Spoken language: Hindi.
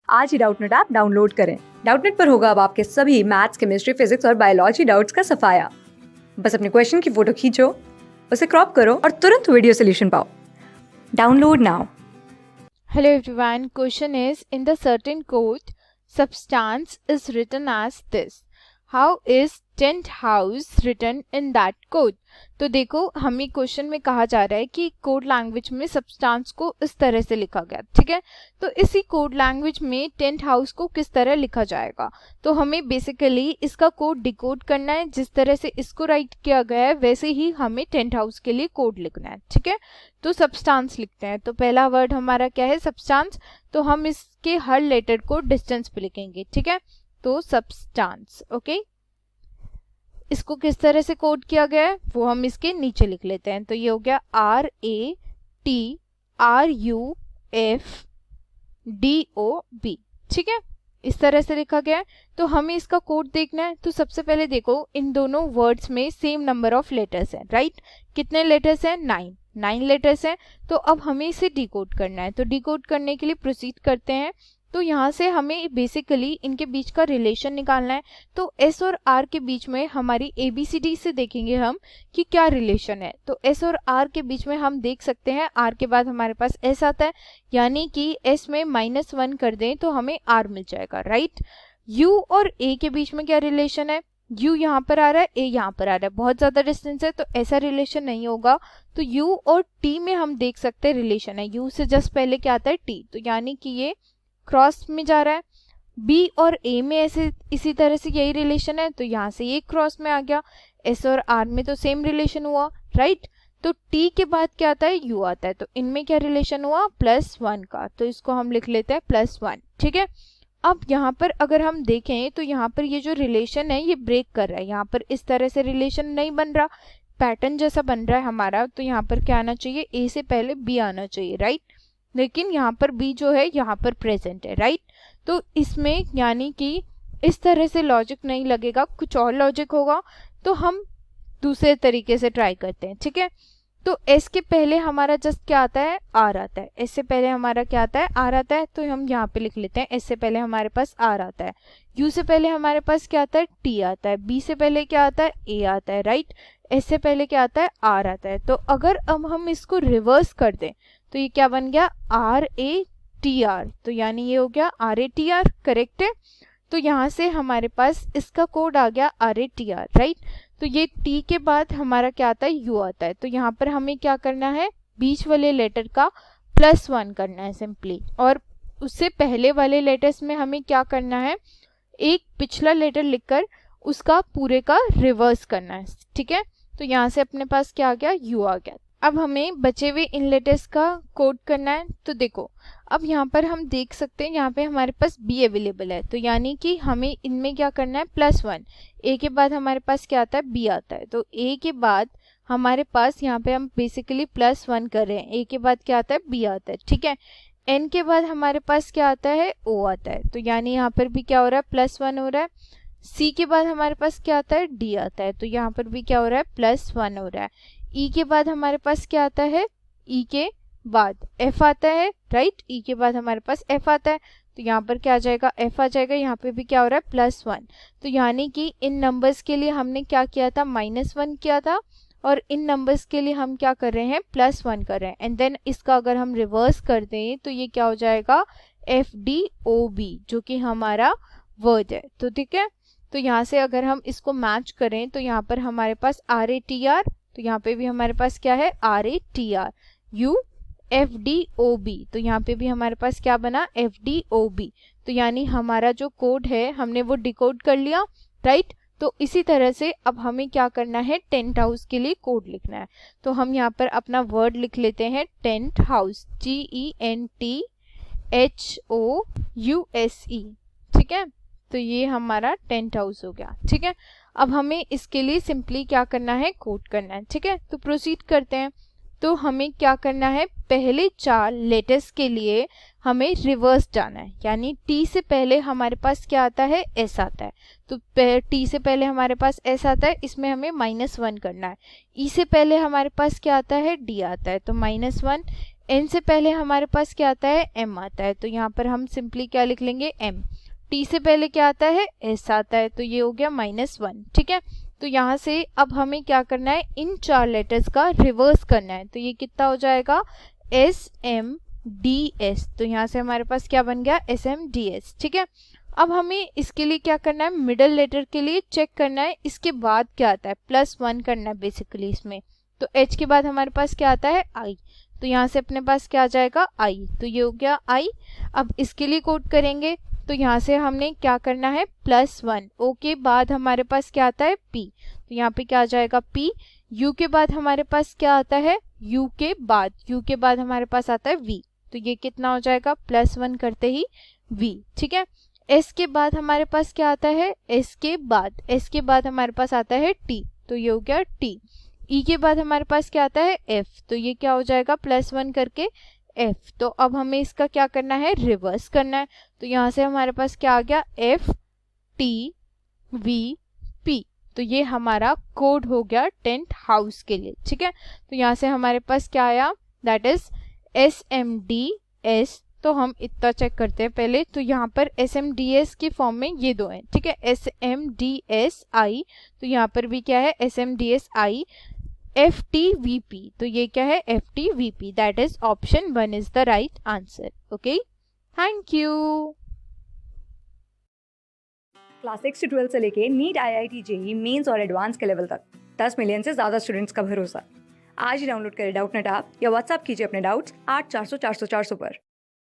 आज ही डाउटनेट ऐप डाउनलोड करें। डाउटनेट पर होगा अब आपके सभी मैथ्स, केमिस्ट्री, फिजिक्स और बायोलॉजी डाउट्स का सफाया। बस अपने क्वेश्चन की फोटो खींचो, उसे क्रॉप करो और तुरंत वीडियो सोल्यूशन पाओ। Download now. Hello everyone, question is, in the certain code, substance is written as this. How is tent house written in that code? तो देखो, हमें क्वेश्चन में कहा जा रहा है कि कोड लैंग्वेज में सब्सटेंस को इस तरह से लिखा गया, ठीक है। तो इसी कोड लैंग्वेज में टेंट हाउस को किस तरह लिखा जाएगा, तो हमें बेसिकली इसका कोड डिकोड करना है। जिस तरह से इसको राइट किया गया है वैसे ही हमें टेंट हाउस के लिए कोड लिखना है, ठीक है। तो सब्सटेंस लिखते हैं। तो पहला वर्ड हमारा क्या है, सब्सटेंस। तो हम इसके हर लेटर को डिस्टेंस पे लिखेंगे, ठीक है। तो सब्सटेंस, ओके। इसको किस तरह से कोड किया गया है वो हम इसके नीचे लिख लेते हैं। तो ये हो गया RATRUFDOB, ठीक है। इस तरह से लिखा गया है। तो हमें इसका कोड देखना है। तो सबसे पहले देखो, इन दोनों वर्ड्स में सेम नंबर ऑफ लेटर्स हैं, राइट। कितने लेटर्स हैं, 9 लेटर्स हैं। तो अब हमें इसे डिकोड करना है। तो डिकोड करने के लिए प्रोसीड करते हैं। तो यहाँ से हमें बेसिकली इनके बीच का रिलेशन निकालना है। तो S और R के बीच में हमारी ABCD से देखेंगे हम कि क्या रिलेशन है। तो S और R के बीच में हम देख सकते हैं, R के बाद हमारे पास S आता है, यानी कि S में -1 कर दें तो हमें R मिल जाएगा, राइट। U और A के बीच में क्या रिलेशन है, U यहाँ पर आ रहा है, A यहाँ पर आ रहा है, बहुत ज़्यादा डिस्टेंस है तो ऐसा रिलेशन नहीं होगा। तो U और T में हम देख सकते हैं रिलेशन है। U से जस्ट पहले क्या आता है, T, तो यानी कि ये क्रॉस में जा रहा है। B और A में ऐसे इसी तरह से यही रिलेशन है, तो यहाँ से ये क्रॉस में आ गया। S और R में तो सेम रिलेशन हुआ, राइट। तो T के बाद क्या आता है, U आता है। तो इनमें क्या रिलेशन हुआ, +1 का। तो इसको हम लिख लेते हैं +1, ठीक है। अब यहाँ पर अगर हम देखें तो यहाँ पर ये जो रिलेशन है ये ब्रेक कर रहा है। यहाँ पर इस तरह से रिलेशन नहीं बन रहा, पैटर्न जैसा बन रहा है हमारा। तो यहाँ पर क्या आना चाहिए, A से पहले B आना चाहिए, राइट। लेकिन यहाँ पर B जो है यहाँ पर प्रेजेंट है, राइट। तो इसमें यानी कि इस तरह से लॉजिक नहीं लगेगा, कुछ और लॉजिक होगा। तो हम दूसरे तरीके से ट्राई करते हैं, ठीक है। तो S के पहले हमारा जस्ट क्या आता है, R आता है। S से पहले हमारा क्या आता है, R आता है। तो हम यहाँ पे लिख लेते हैं S से पहले हमारे पास R आता है। U से पहले हमारे पास क्या आता है, T आता है। B से पहले क्या आता है, A आता है, राइट। S से पहले क्या आता है, R आता है। तो अगर अब हम इसको रिवर्स कर दें तो ये क्या बन गया, RATR। तो यानी ये हो गया RATR, करेक्ट है। तो यहाँ से हमारे पास इसका कोड आ गया RATR, राइट। तो ये T के बाद हमारा क्या आता है, U आता है। तो यहाँ पर हमें क्या करना है, बीच वाले लेटर का +1 करना है सिंपली। और उससे पहले वाले लेटर्स में हमें क्या करना है, एक पिछला लेटर लिखकर उसका पूरे का रिवर्स करना है, ठीक है। तो यहाँ से अपने पास क्या आ गया, U आ गया। अब हमें बचे हुए इन लेटर्स का कोड करना है। तो देखो, अब यहाँ पर हम देख सकते हैं यहाँ पे हमारे पास B अवेलेबल है। तो यानी कि हमें इनमें क्या करना है, +1। A के बाद हमारे पास क्या आता है, B आता है। तो A के बाद हमारे पास यहाँ पे हम बेसिकली +1 कर रहे हैं। A के बाद क्या आता है, B आता है, ठीक है। N के बाद हमारे पास क्या आता है, O आता है। तो यानी यहाँ पर भी क्या हो रहा है, +1 हो रहा है। C के बाद हमारे पास क्या आता है, D आता है। तो यहाँ पर भी क्या हो रहा है, +1 हो रहा है। E के बाद हमारे पास क्या आता है, E के बाद F आता है, राइट। E के बाद हमारे पास F आता है। तो यहाँ पर क्या आ जाएगा, F आ जाएगा। यहाँ पे भी क्या हो रहा है, +1। तो यानी कि इन नंबर्स के लिए हमने क्या किया था, -1 किया था। और इन नंबर्स के लिए हम क्या कर रहे हैं, +1 कर रहे हैं। एंड देन इसका अगर हम रिवर्स कर दें तो ये क्या हो जाएगा, FDOB, जो कि हमारा वर्ड है। तो ठीक है। तो यहाँ से अगर हम इसको मैच करें तो यहाँ पर हमारे पास RATR, तो यहाँ पे भी हमारे पास क्या है, RATR, UFDOB। तो यहाँ पे भी हमारे पास क्या बना, FDOB। तो यानी हमारा जो कोड है हमने वो डिकोड कर लिया, राइट। तो इसी तरह से अब हमें क्या करना है, टेंट हाउस के लिए कोड लिखना है। तो हम यहाँ पर अपना वर्ड लिख लेते हैं, टेंट हाउस, TENTHOUSE, ठीक है। तो ये हमारा टेंट हाउस हो गया, ठीक है। अब हमें इसके लिए सिंपली क्या करना है, कोड करना है, ठीक है। तो प्रोसीड करते हैं। तो हमें क्या करना है, पहले 4 लेटर्स के लिए हमें रिवर्स जाना है। यानी T से पहले हमारे पास क्या आता है, S आता है। तो T से पहले हमारे पास S आता है, इसमें हमें -1 करना है। E से पहले हमारे पास क्या आता है, D आता है। तो -1, एन से पहले हमारे पास क्या आता है, एम आता है, तो यहाँ पर हम सिंपली क्या लिख लेंगे, एम। टी से पहले क्या आता है, एस आता है, तो ये हो गया -1, ठीक है। तो यहाँ से अब हमें क्या करना है, इन 4 लेटर्स का रिवर्स करना है, तो ये कितना हो जाएगा, एस एम डी एस। तो यहाँ से हमारे पास क्या बन गया, एस एम डी एस, ठीक है। अब हमें इसके लिए क्या करना है, मिडल लेटर के लिए चेक करना है इसके बाद क्या आता है, +1 करना है बेसिकली इसमें। तो एच के बाद हमारे पास क्या आता है, आई, तो यहाँ से अपने पास क्या आ जाएगा, आई, तो ये हो गया आई। अब इसके लिए कोड करेंगे, तो यहाँ से हमने क्या करना है, +1, ओ के बाद हमारे पास क्या आता है, पी, तो यहाँ पे क्या आ जाएगा, पी। यू के बाद हमारे पास क्या आता है, यू के बाद हमारे पास आता है वी, तो ये कितना हो जाएगा, +1 करते ही वी, ठीक है। एस के बाद हमारे पास क्या आता है, एस के बाद हमारे पास आता है टी, तो ये हो गया टी। ई के बाद हमारे पास क्या आता है, एफ, तो ये क्या हो जाएगा, +1 करके एफ। तो अब हमें इसका क्या करना है, रिवर्स करना है, तो यहाँ से हमारे पास क्या आ गया, एफ टी वी पी, तो ये हमारा कोड हो गया टेंट हाउस के लिए, ठीक है। तो यहाँ से हमारे पास क्या आया, दैट इज SMDS। तो हम इतना चेक करते हैं पहले, तो यहाँ पर SMDS की फॉर्म में ये दो हैं, ठीक है, SMDSI, तो यहाँ पर भी क्या है, SMDSI। FTVP, तो ये क्या है, FTVP, that is option 1 is the right answer. Okay, thank you. Class 6 से 12 से लेके नीट, IIT, JEE मेंस और एडवांस के लेवल तक 10 मिलियन से ज़्यादा स्टूडेंट्स का भरोसा। आज ही डाउनलोड करें डाउटनेट ऐप या व्हाट्सएप कीजिए अपने डाउट्स 8400 400 400 पर।